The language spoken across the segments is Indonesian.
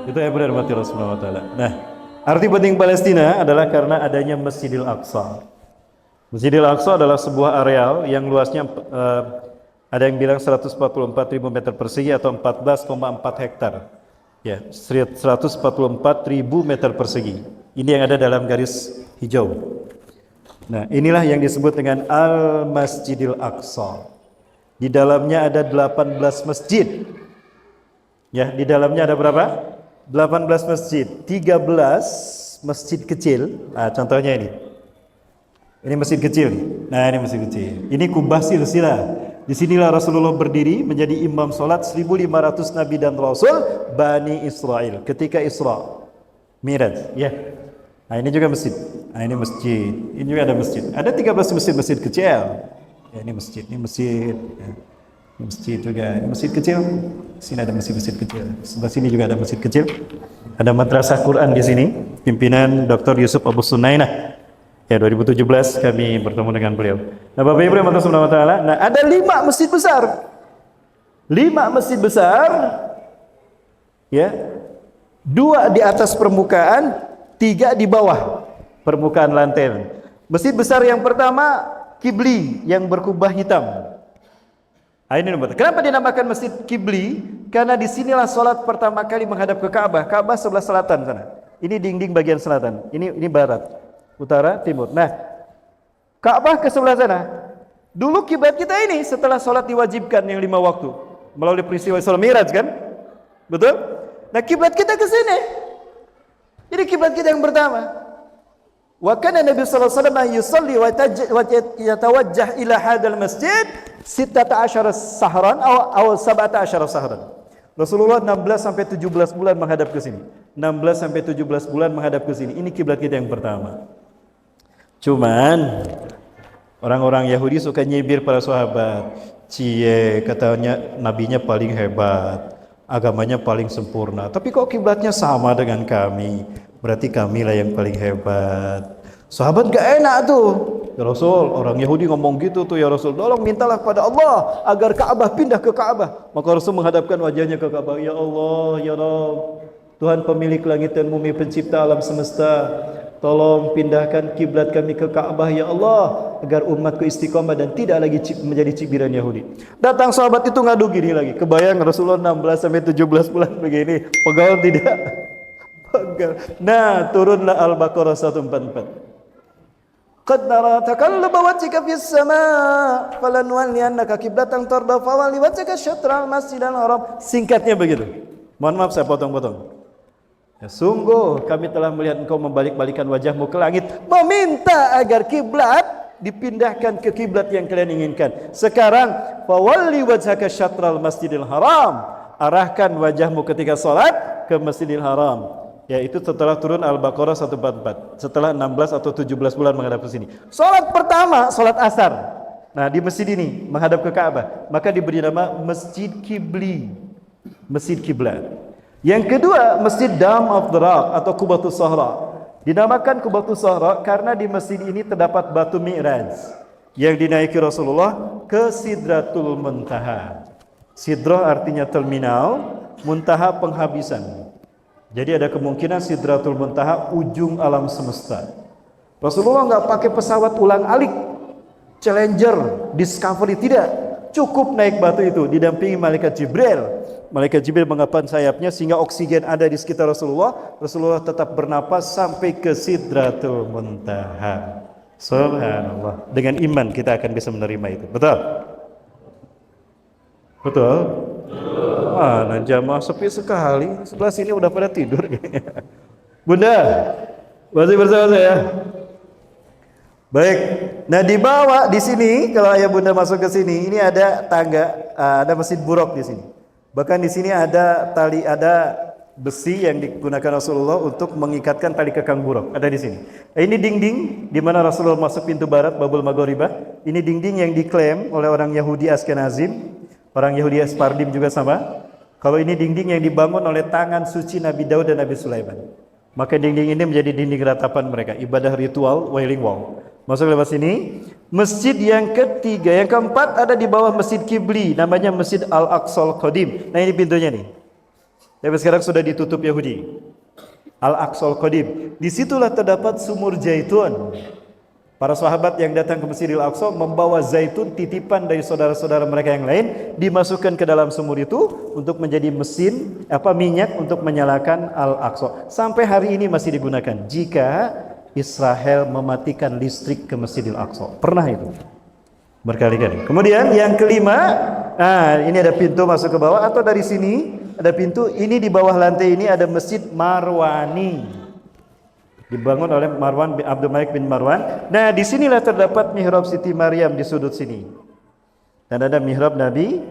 Itu yang benar mati Rasulullah Ta'ala. Nah, arti penting Palestina adalah karena adanya Masjidil Aqsa. Masjidil Aqsa adalah sebuah areal yang luasnya ada yang bilang 144.000 meter persegi atau 14,4 hektar. Ya, 144.000 meter persegi. Ini yang ada dalam garis hijau. Nah, inilah yang disebut dengan Al-Masjidil Aqsa. Di dalamnya ada 18 masjid. Ya, di dalamnya ada berapa? 18 masjid. 13 masjid kecil. Nah, contohnya ini. Ini masjid kecil. Nah, ini masjid kecil. Ini Kubah Silsilah. Disinilah Rasulullah berdiri menjadi imam salat 1.500 nabi dan rasul Bani Israel ketika Isra Miraj. Ya. Nah, ini juga masjid. Nah, ini masjid. Ini juga ada masjid. Ada 13 masjid kecil. Ya, ini masjid. Ini masjid. Ya. Ini masjid juga. Ini masjid kecil. Sini ada masjid kecil. Sebelah sini juga ada masjid kecil. Ada madrasah Quran di sini. Pimpinan Dr. Yusuf Abu Sunainah. Ya, 2017 kami bertemu dengan beliau. Nah, Bapak Ibu yang Subhanahu wa taala, nah ada 5 masjid besar. 5 masjid besar. Ya. 2 di atas permukaan, 3 di bawah permukaan lantai. Masjid besar yang pertama Kibli yang berkubah hitam. Nah, ini nomor. Kenapa dinamakan Masjid Kibli? Karena disinilah sholat pertama kali menghadap ke Ka'bah. Ka'bah sebelah selatan sana. Ini dinding bagian selatan. Ini barat, utara, timur. Nah, Ka'bah ke sebelah sana. Dulu kiblat kita ini setelah sholat diwajibkan yang 5 waktu melalui peristiwa Isra Miraj kan? Betul? Nah, kiblat kita ke sini. Ini kiblat kita yang pertama. Wa kana Nabi sallallahu alaihi wasallam yusalli wa yatawajjah ila hadzal masjid 16 sahran atau 17 sahran. Rasulullah 16 sampai 17 bulan menghadap ke sini. 16 sampai 17 bulan menghadap ke sini. Ini kiblat kita yang pertama. Cuman orang-orang Yahudi suka nyibir para sahabat. Cie, katanya nabinya paling hebat, agamanya paling sempurna. Tapi kok kiblatnya sama dengan kami? Berarti kamilah yang paling hebat. Sahabat gak enak tuh. Ya Rasul, orang Yahudi ngomong gitu tuh ya Rasul. Tolong mintalah kepada Allah agar Ka'bah pindah ke Ka'bah. Maka Rasul menghadapkan wajahnya ke Ka'bah. Ya Allah, ya Rabb, Tuhan pemilik langit dan bumi, pencipta alam semesta, tolong pindahkan kiblat kami ke Ka'bah ya Allah, agar umatku istiqomah dan tidak lagi menjadi cibiran Yahudi. Datang sahabat itu ngadu gini lagi. Kebayang Rasulullah 16 sampai 17 bulan begini. Pegal tidak? Pegal. Nah, turunlah Al-Baqarah 144. Qad nara taqallaba wajhika fis sama' falanwalliyannaka qiblatan tarda fawalli wajhaka syatral masjidil haram. Singkatnya begitu. Mohon maaf saya potong-potong. Ya, sungguh kami telah melihat engkau membalik-balikan wajahmu ke langit, meminta agar kiblat dipindahkan ke kiblat yang kalian inginkan. Sekarang fawalli wajhaka syatral masjidil haram. Arahkan wajahmu ketika salat ke Masjidil Haram. Yaitu setelah turun Al-Baqarah 144. Setelah 16 atau 17 bulan menghadap ke sini. Salat pertama, salat asar. Nah, di masjid ini menghadap ke Ka'bah, maka diberi nama Masjid Kibli. Masjid Kiblat. Yang kedua, Masjid Dam of the Rock atau Qubatus Sahra. Dinamakan Qubatus Sahra karena di masjid ini terdapat batu Mi'raj yang dinaiki Rasulullah ke Sidratul Muntaha. Sidrah artinya terminal, muntaha penghabisan. Jadi ada kemungkinan Sidratul Muntaha ujung alam semesta. Rasulullah nggak pakai pesawat ulang-alik, Challenger, Discovery, tidak. Cukup naik batu itu didampingi malaikat Jibril. Malaikat Jibril mengepang sayapnya sehingga oksigen ada di sekitar Rasulullah. Rasulullah tetap bernapas sampai ke Sidratul Muntaha. Subhanallah. Dengan iman kita akan bisa menerima itu. Betul? Betul? Mana jamaah sepi sekali. Sebelah sini udah pada tidur. Bunda, masih bersama saya? Baik. Nah, di bawah di sini kalau ayah bunda masuk ke sini, ini ada tangga, ada Masjid Buraq di sini. Bahkan di sini ada tali, ada besi yang digunakan Rasulullah untuk mengikatkan tali kekang Buraq. Ada di sini. Ini dinding di mana Rasulullah masuk pintu barat Babul Maghribah. Ini dinding yang diklaim oleh orang Yahudi Askenazim. Orang Yahudi Sephardim juga sama. Kalau ini dinding yang dibangun oleh tangan suci Nabi Daud dan Nabi Sulaiman. Maka dinding ini menjadi dinding ratapan mereka, ibadah ritual Wailing Wall. Masuk lewat sini. Masjid yang ketiga, yang keempat ada di bawah Masjid Kibli, namanya Masjid Al-Aqsal Qadim. Nah, ini pintunya nih. Tapi sekarang sudah ditutup Yahudi. Al-Aqsal Qadim. Disitulah terdapat sumur zaitun. Para sahabat yang datang ke Masjidil Aqsa membawa zaitun titipan dari saudara-saudara mereka yang lain, dimasukkan ke dalam sumur itu untuk menjadi mesin minyak untuk menyalakan Al-Aqsa. Sampai hari ini masih digunakan jika Israel mematikan listrik ke Masjidil Aqsa. Pernah itu berkali-kali. Kemudian yang kelima, ini ada pintu masuk ke bawah, atau dari sini ada pintu. Ini di bawah lantai ini ada Masjid Marwani, dibangun oleh Abdul Malik bin Marwan. Nah, disinilah terdapat mihrab Siti Maryam di sudut sini, dan ada mihrab Nabi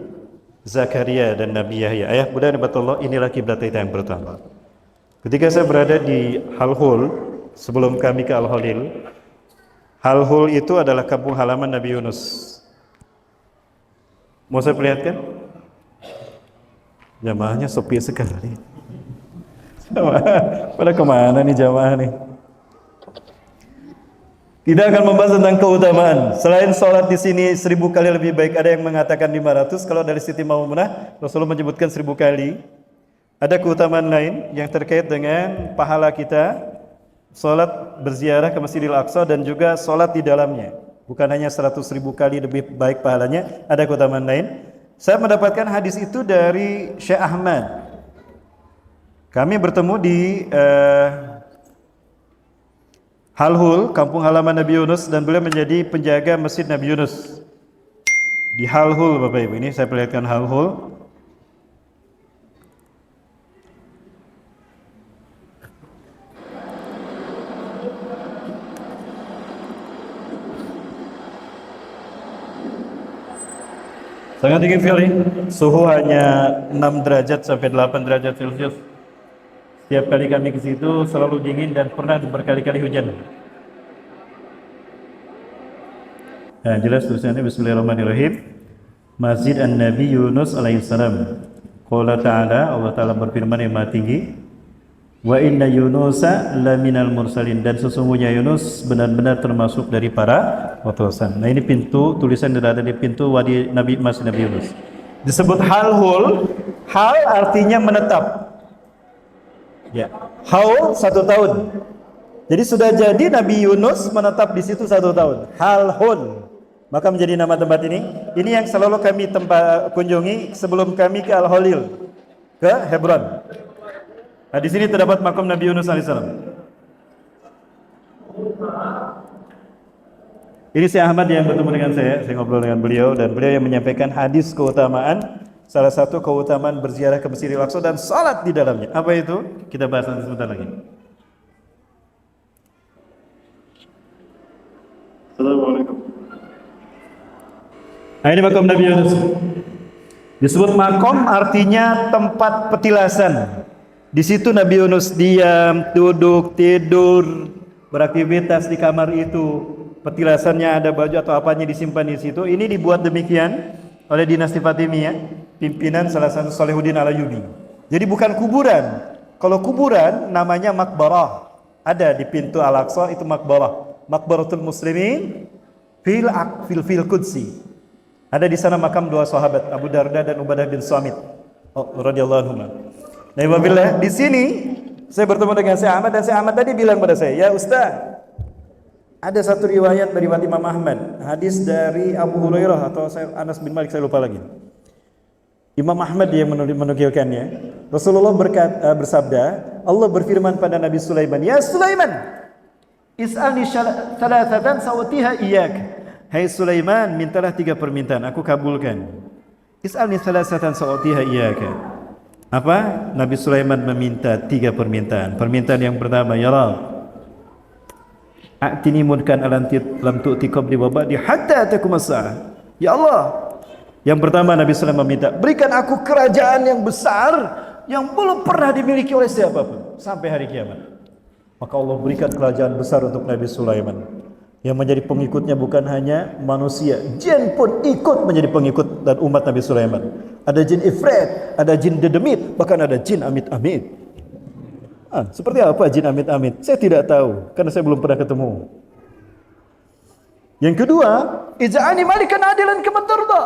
Zakaria dan Nabi Yahya. Ayah Bunda Nabatullah, inilah kiblat kita yang pertama. Ketika saya berada di Halhul, sebelum kami ke Al-Holil, Halhul itu adalah kampung halaman Nabi Yunus. Mau saya perlihatkan? Jamaahnya sepi sekali. Pada kemana nih jamaah nih? Kita akan membahas tentang keutamaan. Selain sholat di sini 1000 kali lebih baik, ada yang mengatakan 500. Kalau dari Siti Maimunah, Rasulullah menyebutkan 1000 kali. Ada keutamaan lain yang terkait dengan pahala kita sholat berziarah ke Masjidil Aqsa dan juga sholat di dalamnya. Bukan hanya 100.000 kali lebih baik pahalanya, ada keutamaan lain. Saya mendapatkan hadis itu dari Syekh Ahmad. Kami bertemu di Halhul, kampung halaman Nabi Yunus, dan beliau menjadi penjaga Masjid Nabi Yunus di Halhul, Bapak Ibu. Ini saya perlihatkan Halhul. Sangat tinggi sekali. Suhu hanya 6 derajat sampai 8 derajat Celcius. Setiap kali kami ke situ selalu dingin dan pernah berkali-kali hujan. Nah, jelas tulisannya Bismillahirrahmanirrahim. Masjid An-Nabi Yunus alaihissalam. Qala ta'ala, Allah Ta'ala berfirman yang maha tinggi, wa inna Yunusa laminal mursalin, dan sesungguhnya Yunus benar-benar termasuk dari para utusan. Nah, ini pintu, tulisan yang ada di pintu wadi Nabi, Masjid Nabi Yunus. Disebut halhul. Hal artinya menetap. Ya, haul 1 tahun. Jadi sudah jadi Nabi Yunus menetap di situ 1 tahun. Halhul. Maka menjadi nama tempat ini. Ini yang selalu kami kunjungi sebelum kami ke Al-Holil, ke Hebron. Nah, di sini terdapat makam Nabi Yunus alaihissalam. Ini Syekh Ahmad yang bertemu dengan saya ngobrol dengan beliau, dan beliau yang menyampaikan hadis keutamaan. Salah satu keutamaan berziarah ke Masjidil Aqsa dan salat di dalamnya. Apa itu? Kita bahas nanti sebentar lagi. Assalamualaikum. Nah, ini makam Nabi Yunus. Disebut makom artinya tempat petilasan. Di situ Nabi Yunus diam, duduk, tidur, beraktivitas di kamar itu. Petilasannya ada baju atau apanya disimpan di situ. Ini dibuat demikian oleh dinasti Fatimiyah, pimpinan salah satu Salahuddin Al-Ayyubi. Jadi bukan kuburan. Kalau kuburan namanya makbarah. Ada di pintu Al-Aqsa itu makbarah. Makbaratul Muslimin fil Qudsi. Ada di sana makam 2 sahabat, Abu Darda dan Ubadah bin Samit radhiyallahu anhum. Nah, wabillah, di sini saya bertemu dengan Syekh Ahmad, dan Syekh Ahmad tadi bilang pada saya, "Ya Ustaz, ada satu riwayat dari Imam Ahmad, hadis dari Abu Hurairah atau Anas bin Malik, saya lupa lagi. Imam Ahmad yang menukilkannya. Rasulullah bersabda, Allah berfirman pada Nabi Sulaiman, "Ya Sulaiman, is'alni thalathatan sa'utiha iyyak." Hai Sulaiman, mintalah 3 permintaan, aku kabulkan. Is'alni thalathatan sa'utiha iyyak. Apa? Nabi Sulaiman meminta 3 permintaan. Permintaan yang pertama, ya Rabb, a'tini mulkan lam tu'ti qabli wa ba'di hatta takum as-sa'ah. Ya Allah, yang pertama Nabi Sulaiman meminta, berikan aku kerajaan yang besar yang belum pernah dimiliki oleh siapapun sampai hari kiamat. Maka Allah berikan kerajaan besar untuk Nabi Sulaiman, yang menjadi pengikutnya bukan hanya manusia, jin pun ikut menjadi pengikut dan umat Nabi Sulaiman. Ada jin ifrit, ada jin dedemit, bahkan ada jin amit-amit. Seperti apa jin amit-amit? Saya tidak tahu, karena saya belum pernah ketemu. Yang kedua, ij'alni malikan adilan kama tarda.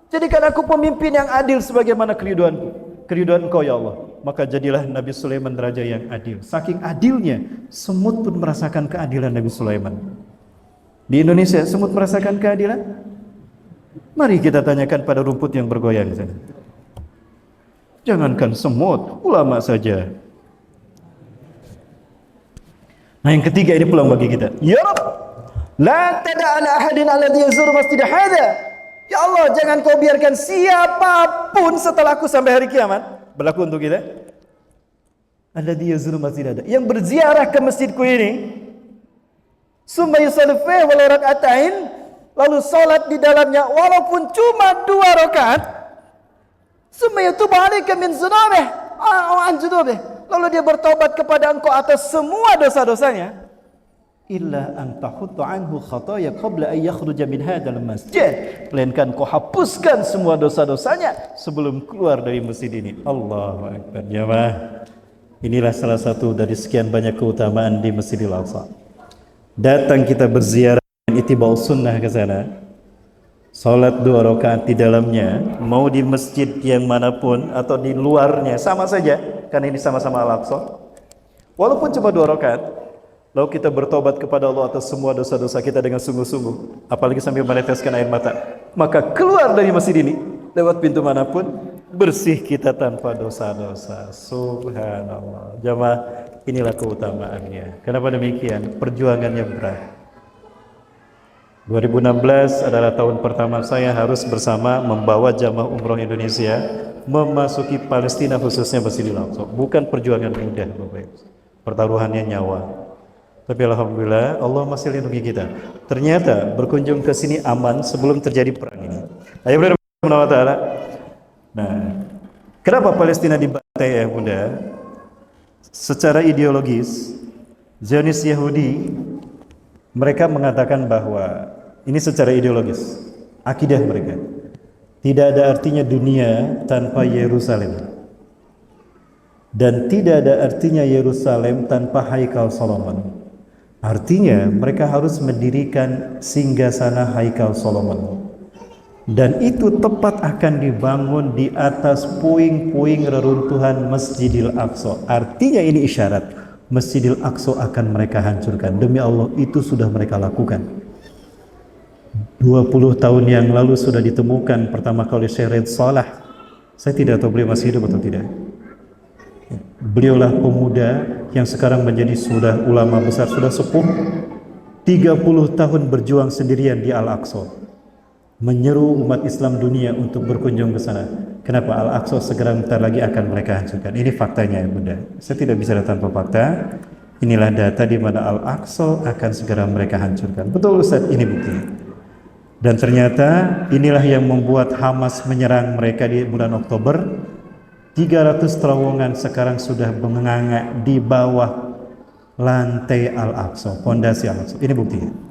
Jadikan aku pemimpin yang adil sebagaimana keriduan Engkau ya Allah. maka jadilah Nabi Sulaiman raja yang adil. Saking adilnya, semut pun merasakan keadilan Nabi Sulaiman. Di Indonesia, semut merasakan keadilan? Mari kita tanyakan pada rumput yang bergoyang sana. Jangankan semut, ulama saja. Nah, yang ketiga ini pulang bagi kita. Ya Rabb, la tada'ala ahadin alladhi yazuru masjid hadha. Ya Allah, jangan kau biarkan siapapun setelahku sampai hari kiamat. Berlaku untuk kita. Alladhi yazuru masjid hadha, yang berziarah ke masjidku ini. Summa yusalli fihi walau rak'atain, lalu salat di dalamnya walaupun cuma 2 rakaat. Summa yatubu 'alaika min dzunubih an dzunubih, lalu dia bertobat kepada engkau atas semua dosa-dosanya. Illa an tahuttu anhu khataya qabla an yakhruja min hadzal masjid, melainkan kau hapuskan semua dosa-dosanya sebelum keluar dari masjid ini. Allahu akbar. Jemaah, inilah salah satu dari sekian banyak keutamaan di Masjidil Aqsa. Datang kita berziarah ittiba' sunnah ke sana, salat 2 rakaat di dalamnya, mau di masjid yang manapun atau di luarnya sama saja, karena ini sama-sama Al-Aqsa. Walaupun cuma 2 rakaat, lalu kita bertobat kepada Allah atas semua dosa-dosa kita dengan sungguh-sungguh, apalagi sambil meneteskan air mata, maka keluar dari masjid ini lewat pintu manapun bersih kita tanpa dosa-dosa. Subhanallah. Jamaah, inilah keutamaannya. Kenapa demikian? Perjuangannya berat. 2016 adalah tahun pertama saya harus bersama membawa jamaah umroh Indonesia memasuki Palestina, khususnya Masjidil Aqsa. Bukan perjuangan mudah, Bapak Ibu. Pertaruhannya nyawa. Tapi alhamdulillah Allah masih lindungi kita. Ternyata berkunjung ke sini aman sebelum terjadi perang ini. Ayo Ta'ala. Nah, kenapa Palestina dibantai ya Bunda? Secara ideologis, Zionis Yahudi mereka mengatakan bahwa ini secara ideologis, akidah mereka, tidak ada artinya dunia tanpa Yerusalem, dan tidak ada artinya Yerusalem tanpa Haikal Solomon. Artinya mereka harus mendirikan singgasana Haikal Solomon, dan itu tepat akan dibangun di atas puing-puing reruntuhan Masjidil Aqsa. Artinya ini isyarat Masjidil Aqsa akan mereka hancurkan. Demi Allah, itu sudah mereka lakukan. 20 tahun yang lalu sudah ditemukan pertama kali Syekh Red Salah. Saya tidak tahu beliau masih hidup atau tidak. Beliaulah pemuda yang sekarang menjadi sudah ulama besar, sudah sepuh, 30 tahun berjuang sendirian di Al-Aqsa, menyeru umat Islam dunia untuk berkunjung ke sana. Kenapa? Al-Aqsa segera bentar lagi akan mereka hancurkan. Ini faktanya ya Bunda. Saya tidak bisa tanpa fakta. Inilah data di mana Al-Aqsa akan segera mereka hancurkan. Betul Ustaz, ini buktinya. Dan ternyata inilah yang membuat Hamas menyerang mereka di bulan Oktober. 300 terowongan sekarang sudah menganga di bawah lantai Al-Aqsa, fondasi Al-Aqsa. Ini buktinya.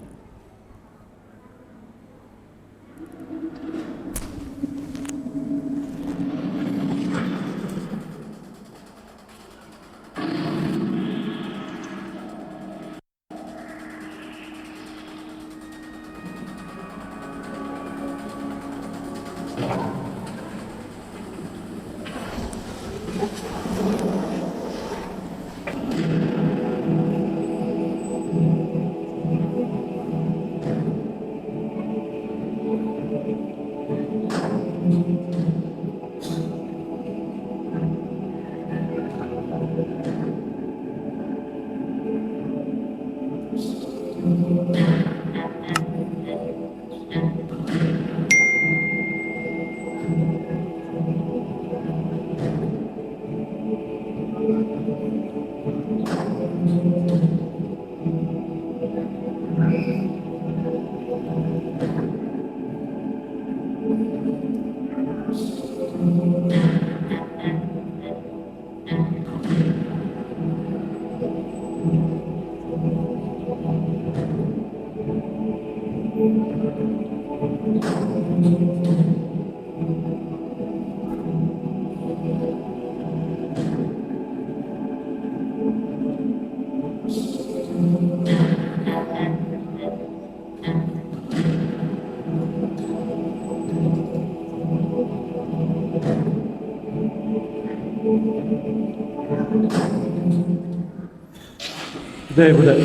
Udah ya, udah.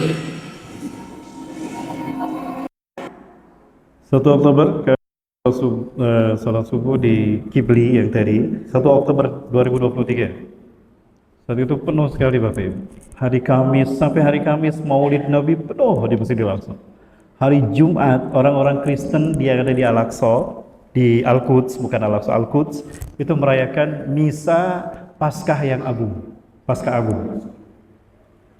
1 Oktober salat subuh di Kibli yang tadi 1 Oktober 2023. Saat itu penuh sekali Bapak Ibu. Hari Kamis sampai hari Kamis Maulid Nabi penuh di Masjidil Aqsa. Hari Jumat orang-orang Kristen yang ada di Al-Aqsa, di Al-Quds, bukan Al-Aqsa, Al-Quds, itu merayakan misa Paskah yang agung, Paskah agung.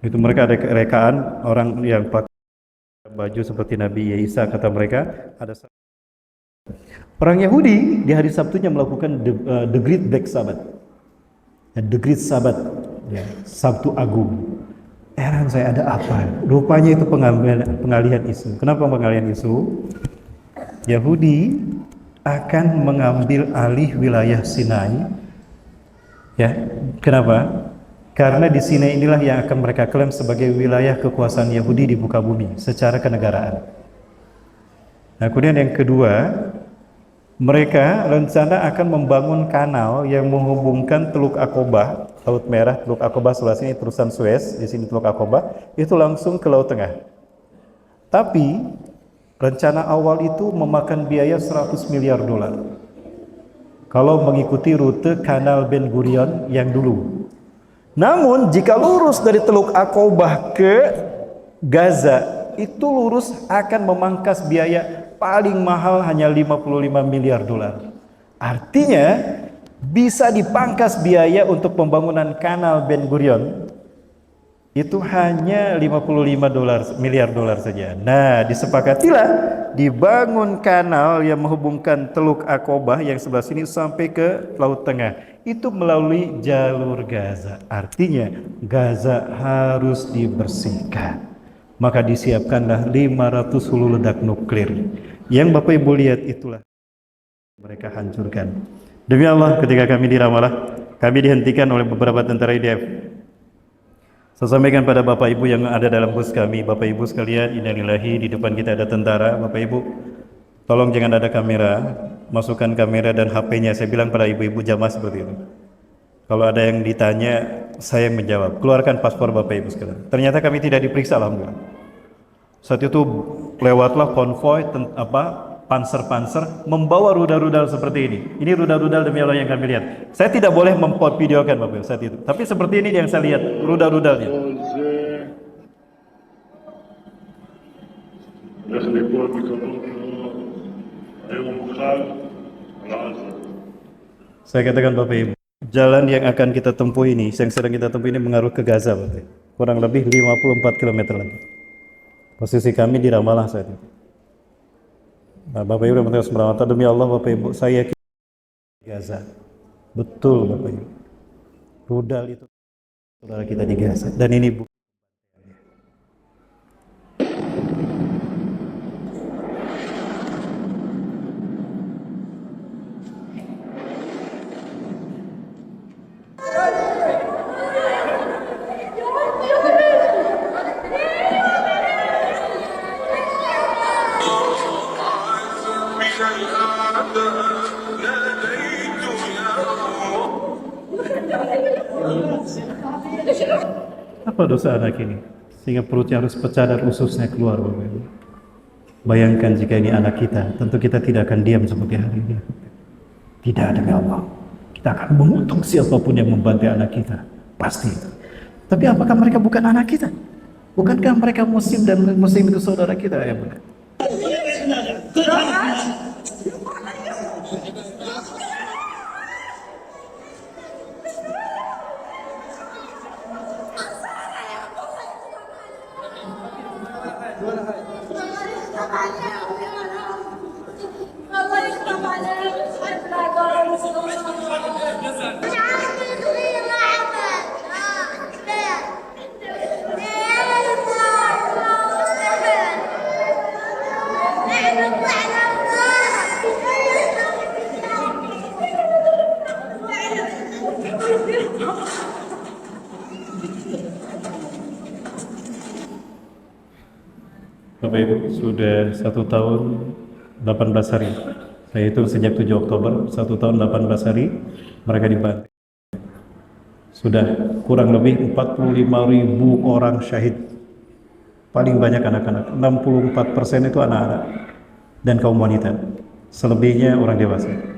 Itu mereka ada kerekaan orang yang pakai baju seperti Nabi Isa, kata mereka ada. Orang Yahudi di hari Sabtunya melakukan the Great Black Sabbath, the Great Sabbath, ya, Sabtu Agung. Heran saya, ada apa? Rupanya itu pengalihan isu. Kenapa pengalihan isu? Yahudi akan mengambil alih wilayah Sinai. Ya, kenapa? Karena di Sinai inilah yang akan mereka klaim sebagai wilayah kekuasaan Yahudi di muka bumi secara kenegaraan. Nah, kemudian yang kedua, mereka rencana akan membangun kanal yang menghubungkan Teluk Aqobah, Laut Merah, Teluk Aqobah sebelah sini terusan Suez, di sini Teluk Aqobah, itu langsung ke Laut Tengah. Tapi rencana awal itu memakan biaya 100 miliar dolar. Kalau mengikuti rute Kanal Ben Gurion yang dulu. Namun jika lurus dari Teluk Aqobah ke Gaza, itu lurus akan memangkas biaya paling mahal hanya 55 miliar dolar. Artinya bisa dipangkas biaya untuk pembangunan kanal Ben Gurion itu hanya 55 miliar dolar saja. Nah, disepakatilah dibangun kanal yang menghubungkan Teluk Aqobah yang sebelah sini sampai ke Laut Tengah. Itu melalui jalur Gaza. Artinya Gaza harus dibersihkan. Maka disiapkanlah 500 hulu ledak nuklir. Yang Bapak Ibu lihat itulah mereka hancurkan. Demi Allah, ketika kami di Ramallah, kami dihentikan oleh beberapa tentara IDF. Saya sampaikan pada Bapak Ibu yang ada dalam bus kami, Bapak Ibu sekalian, innalillahi, di depan kita ada tentara. Bapak Ibu, tolong jangan ada kamera, masukkan kamera dan HP-nya. Saya bilang pada ibu-ibu jamaah seperti itu. Kalau ada yang ditanya, saya menjawab, keluarkan paspor Bapak Ibu sekalian. Ternyata kami tidak diperiksa, alhamdulillah. Saat itu lewatlah konvoi panser-panser membawa rudal-rudal seperti ini. Ini rudal-rudal demi Allah yang kami lihat. Saya tidak boleh memvideokan Bapak Ibu saat itu. Tapi seperti ini yang saya lihat rudal-rudalnya. Saya katakan Bapak Ibu, jalan yang akan kita tempuh ini, yang sedang kita tempuh ini mengarah ke Gaza, Bapak Ibu. Kurang lebih 54 km lagi. Posisi kami di Ramallah saat itu. Nah, Bapak Ibu dan teman-teman, demi Allah Bapak Ibu, saya yakin Gaza. Betul Bapak Ibu. Rudal itu saudara kita di Gaza. Dan ini bukti. Apa dosa anak ini sehingga perutnya harus pecah dan ususnya keluar, Bapak Ibu? Bayangkan jika ini anak kita, tentu kita tidak akan diam seperti hari ini. Tidak, demi Allah, kita akan mengutuk siapapun yang membantai anak kita, pasti. Tapi apakah mereka bukan anak kita? Bukankah mereka muslim dan muslim itu saudara kita, ya Bunda? Bapak Ibu, sudah 1 tahun 18 hari. Saya hitung sejak 7 Oktober, 1 tahun 18 hari mereka dibantai. Sudah kurang lebih 45.000 orang syahid. Paling banyak anak-anak, 64% itu anak-anak dan kaum wanita. Selebihnya orang dewasa.